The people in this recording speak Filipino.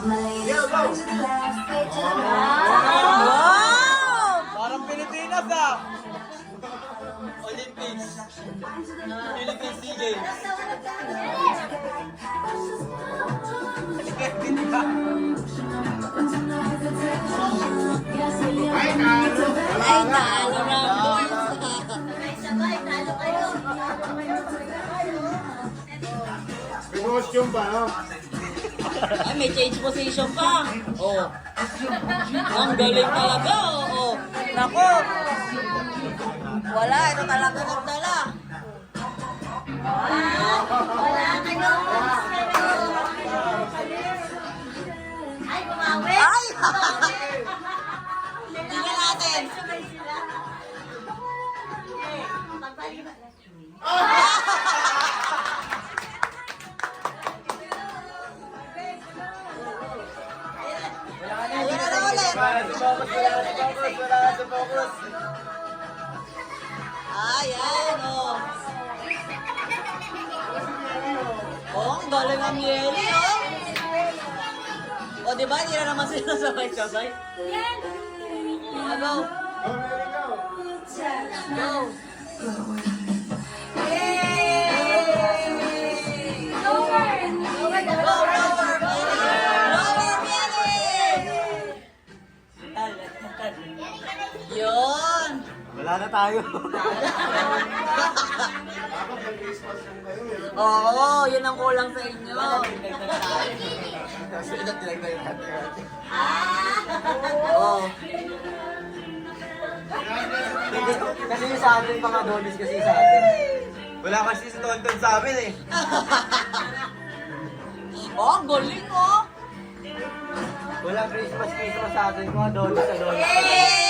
Wow! Parang Pilipinas ah! Olympics. Philippines SEA Games. Ay, talo na boys. May costume pa, no? Ay, may change position pa. Oh. Ang galing talaga, oh. Nako. Wala, ito talaga nagdala. Ay, bumawi! Ay! Tingnan natin. Ayan na ulit. Wala na sa focus, wala na sa focus, wala na sa focus. Ayan, oh. Oh, ang galing ang Yeli, oh. O, di ba? Hindi na naman sila sabay-sabay. Go. Go. Go, Rower, Yeli! Yun. Wala na tayo. Oo, yun ang kulang sa inyo. Kasi nagdilagdag natin. Oo. Kasi yung sa atin, mga donis kasi sa atin. Wala kasi si Tonton sa amin eh. Oh, ang galing, oh. Wala Christmas sa atin, mga donis sa donis. Yay!